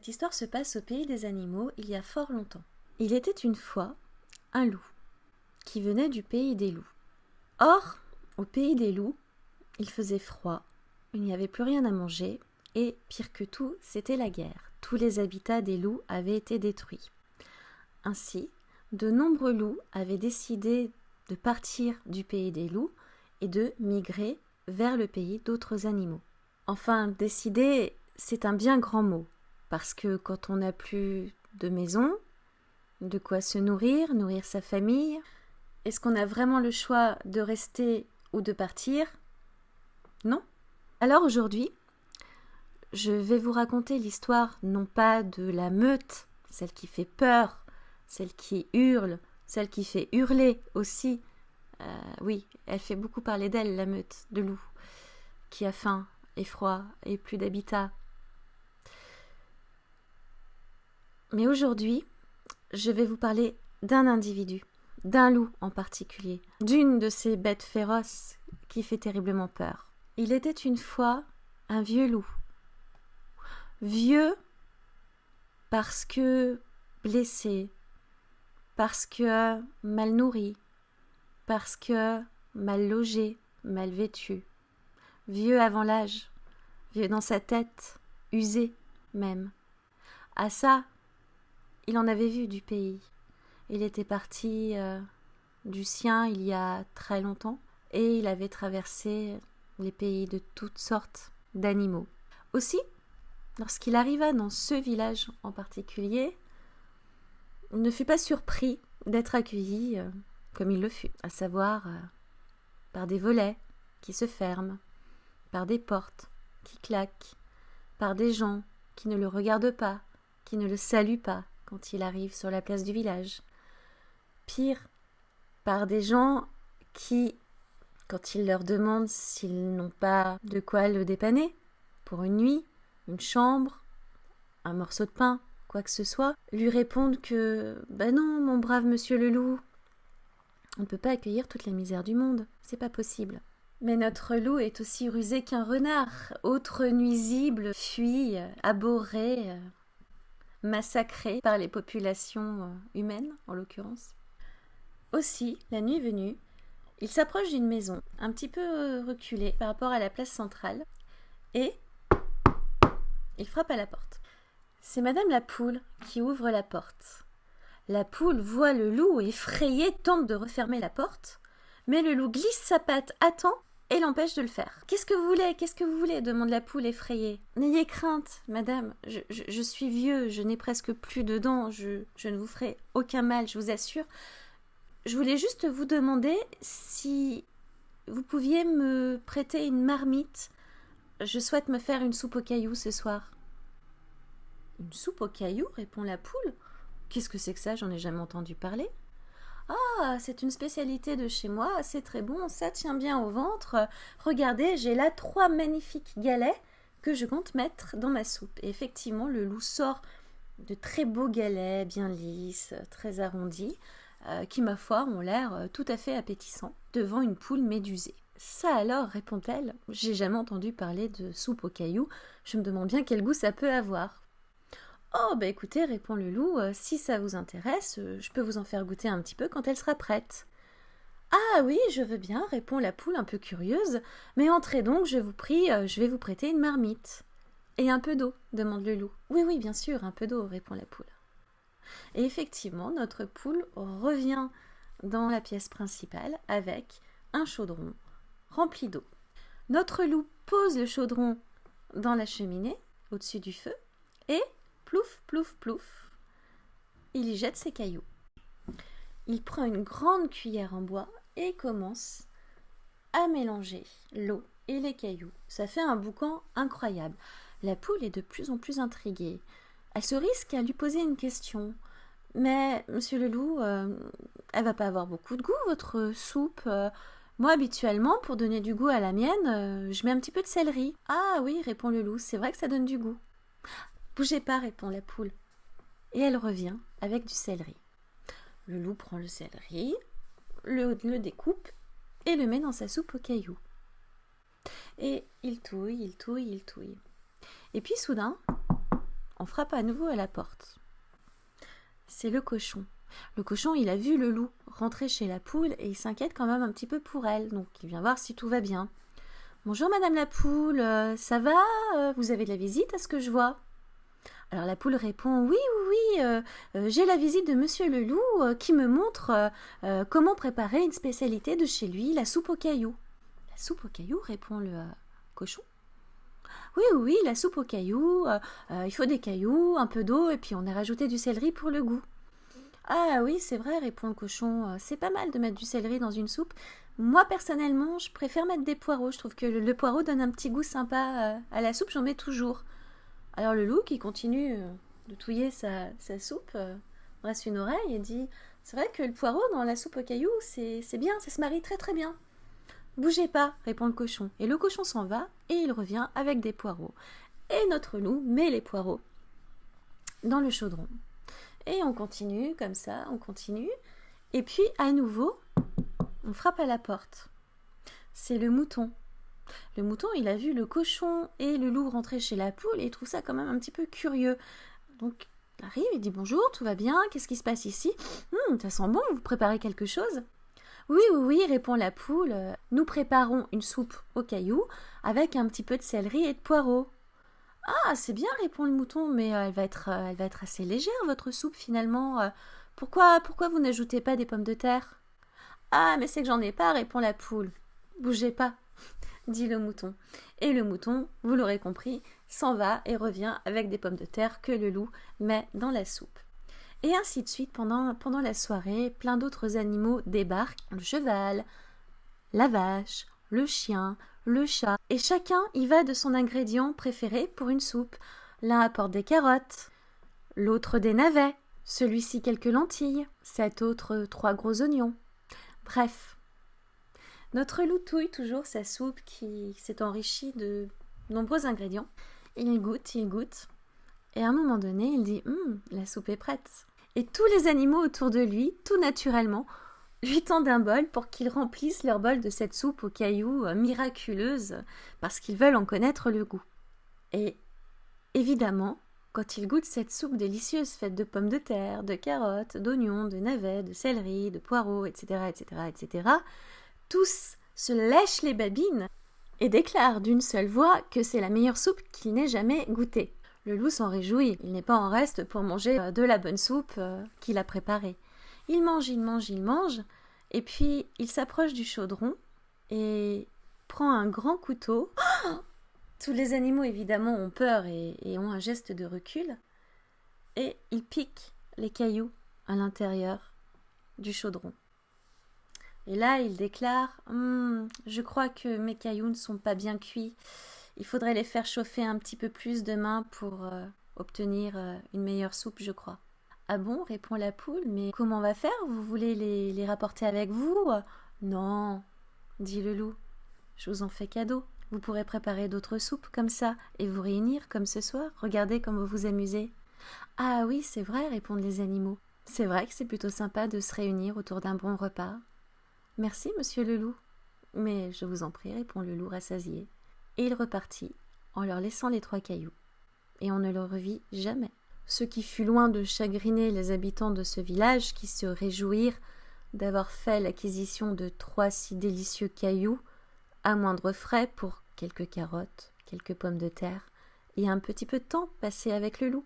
Cette histoire se passe au pays des animaux il y a fort longtemps. Il était une fois un loup qui venait du pays des loups. Or, au pays des loups, il faisait froid, il n'y avait plus rien à manger et, pire que tout, c'était la guerre. Tous les habitats des loups avaient été détruits. Ainsi, de nombreux loups avaient décidé de partir du pays des loups et de migrer vers le pays d'autres animaux. Enfin, décider, c'est un bien grand mot, parce que quand on n'a plus de maison, de quoi se nourrir, nourrir sa famille, est-ce qu'on a vraiment le choix de rester ou de partir? Non. Alors aujourd'hui, je vais vous raconter l'histoire non pas de la meute, celle qui fait peur, celle qui hurle, celle qui fait hurler aussi. Oui, elle fait beaucoup parler d'elle, la meute de loups, qui a faim et froid et plus d'habitat. Mais aujourd'hui, je vais vous parler d'un individu, d'un loup en particulier, d'une de ces bêtes féroces qui fait terriblement peur. Il était une fois un vieux loup. Vieux parce que blessé, parce que mal nourri, parce que mal logé, mal vêtu. Vieux avant l'âge, vieux dans sa tête, usé même. À ça, il en avait vu du pays. Il était parti du sien il y a très longtemps et il avait traversé les pays de toutes sortes d'animaux. Aussi, lorsqu'il arriva dans ce village en particulier, il ne fut pas surpris d'être accueilli comme il le fut, à savoir par des volets qui se ferment, par des portes qui claquent, par des gens qui ne le regardent pas, qui ne le saluent pas quand il arrive sur la place du village. Pire, par des gens qui, quand il leur demande s'ils n'ont pas de quoi le dépanner, pour une nuit, une chambre, un morceau de pain, quoi que ce soit, lui répondent que « Ben non, mon brave monsieur le loup, on ne peut pas accueillir toute la misère du monde, c'est pas possible. » Mais notre loup est aussi rusé qu'un renard, autre nuisible, fui, abhorré, massacré par les populations humaines, en l'occurrence. Aussi, la nuit venue, il s'approche d'une maison, un petit peu reculée par rapport à la place centrale, et il frappe à la porte. C'est Madame la Poule qui ouvre la porte. La Poule voit le loup effrayé, tente de refermer la porte, mais le loup glisse sa patte à temps et l'empêche de le faire. « Qu'est-ce que vous voulez ? Qu'est-ce que vous voulez ?» demande la Poule effrayée. « N'ayez crainte, madame, je suis vieux, je n'ai presque plus de dents, je ne vous ferai aucun mal, je vous assure. Je voulais juste vous demander si vous pouviez me prêter une marmite. Je souhaite me faire une soupe aux cailloux ce soir. » « Une soupe aux cailloux ?» répond la Poule. « Qu'est-ce que c'est que ça ? J'en ai jamais entendu parler. » « Ah, c'est une spécialité de chez moi, c'est très bon, ça tient bien au ventre. Regardez, j'ai là 3 magnifiques galets que je compte mettre dans ma soupe. » Et effectivement, le loup sort de très beaux galets, bien lisses, très arrondis, qui, ma foi, ont l'air tout à fait appétissants, devant une poule médusée. « Ça alors, répond-elle, j'ai jamais entendu parler de soupe aux cailloux, je me demande bien quel goût ça peut avoir. » « Oh, bah écoutez, répond le loup, si ça vous intéresse, je peux vous en faire goûter un petit peu quand elle sera prête. »« Ah oui, je veux bien, répond la poule un peu curieuse, mais entrez donc, je vous prie, je vais vous prêter une marmite. »« Et un peu d'eau ? Demande le loup. »« Oui, oui, bien sûr, un peu d'eau, répond la poule. » Et effectivement, notre poule revient dans la pièce principale avec un chaudron rempli d'eau. Notre loup pose le chaudron dans la cheminée, au-dessus du feu, et plouf, plouf, plouf, il y jette ses cailloux. Il prend une grande cuillère en bois et commence à mélanger l'eau et les cailloux. Ça fait un boucan incroyable. La poule est de plus en plus intriguée. Elle se risque à lui poser une question. « Mais, monsieur le loup, elle va pas avoir beaucoup de goût, votre soupe. Moi, habituellement, pour donner du goût à la mienne, je mets un petit peu de céleri. »« Ah oui, répond le loup, c'est vrai que ça donne du goût. »« Bougez pas, répond la poule. Et elle revient avec du céleri. Le loup prend le céleri, le découpe et le met dans sa soupe aux cailloux. Et il touille, il touille, il touille. Et puis soudain, on frappe à nouveau à la porte. C'est le cochon. Le cochon, il a vu le loup rentrer chez la poule et il s'inquiète quand même un petit peu pour elle. Donc, il vient voir si tout va bien. « Bonjour, madame la poule, ça va? Vous avez de la visite à ce que je vois ?» Alors, la poule répond « Oui, j'ai la visite de monsieur le loup qui me montre comment préparer une spécialité de chez lui, la soupe aux cailloux. » « La soupe aux cailloux ?» répond le cochon. Oui, la soupe aux cailloux, il faut des cailloux, un peu d'eau et puis on a rajouté du céleri pour le goût. Ah oui, c'est vrai, répond le cochon, c'est pas mal de mettre du céleri dans une soupe. Moi, personnellement, je préfère mettre des poireaux. Je trouve que le poireau donne un petit goût sympa à la soupe, j'en mets toujours. Alors le loup, qui continue de touiller sa soupe, dresse une oreille et dit « C'est vrai que le poireau dans la soupe aux cailloux, c'est bien, ça se marie très très bien. » « Bougez pas, répond le cochon. Et le cochon s'en va et il revient avec des poireaux. Et notre loup met les poireaux dans le chaudron. Et on continue comme ça, on continue. Et puis à nouveau, on frappe à la porte. C'est le mouton. Le mouton, il a vu le cochon et le loup rentrer chez la poule et il trouve ça quand même un petit peu curieux. Donc il arrive, il dit bonjour, tout va bien, qu'est-ce qui se passe ici? Ça sent bon, vous préparez quelque chose? Oui, répond la poule, nous préparons une soupe aux cailloux avec un petit peu de céleri et de poireaux. Ah, c'est bien, répond le mouton, mais elle va être assez légère, votre soupe, finalement. Pourquoi vous n'ajoutez pas des pommes de terre? Ah, mais c'est que j'en ai pas, répond la poule. Bougez pas, dit le mouton. Et le mouton, vous l'aurez compris, s'en va et revient avec des pommes de terre que le loup met dans la soupe. Et ainsi de suite, pendant la soirée, plein d'autres animaux débarquent. Le cheval, la vache, le chien, le chat. Et chacun y va de son ingrédient préféré pour une soupe. L'un apporte des carottes, l'autre des navets, celui-ci quelques lentilles, cet autre 3 gros oignons. Bref, notre loup touille toujours sa soupe qui s'est enrichie de nombreux ingrédients. Il goûte. Et à un moment donné, il dit « la soupe est prête ». Et tous les animaux autour de lui, tout naturellement, lui tendent un bol pour qu'ils remplissent leur bol de cette soupe aux cailloux miraculeuse, parce qu'ils veulent en connaître le goût. Et évidemment, quand ils goûtent cette soupe délicieuse faite de pommes de terre, de carottes, d'oignons, de navets, de céleri, de poireaux, etc., tous se lèchent les babines et déclarent d'une seule voix que c'est la meilleure soupe qu'ils n'aient jamais goûtée. Le loup s'en réjouit, il n'est pas en reste pour manger de la bonne soupe qu'il a préparée. Il mange, et puis il s'approche du chaudron et prend un grand couteau. Tous les animaux évidemment ont peur et ont un geste de recul, et il pique les cailloux à l'intérieur du chaudron. Et là il déclare « Je crois que mes cailloux ne sont pas bien cuits. Il faudrait les faire chauffer un petit peu plus demain pour obtenir une meilleure soupe, je crois. » « Ah bon, répond la poule, mais comment on va faire? Vous voulez les rapporter avec vous? » Non, dit le loup, je vous en fais cadeau. Vous pourrez préparer d'autres soupes comme ça et vous réunir comme ce soir. Regardez comme vous vous amusez. Ah oui, c'est vrai, répondent les animaux. C'est vrai que c'est plutôt sympa de se réunir autour d'un bon repas. Merci, monsieur le loup. Mais je vous en prie, répond le loup rassasié. Et il repartit en leur laissant les 3 cailloux. Et on ne le revit jamais. Ce qui fut loin de chagriner les habitants de ce village qui se réjouirent d'avoir fait l'acquisition de 3 si délicieux cailloux à moindre frais pour quelques carottes, quelques pommes de terre et un petit peu de temps passé avec le loup.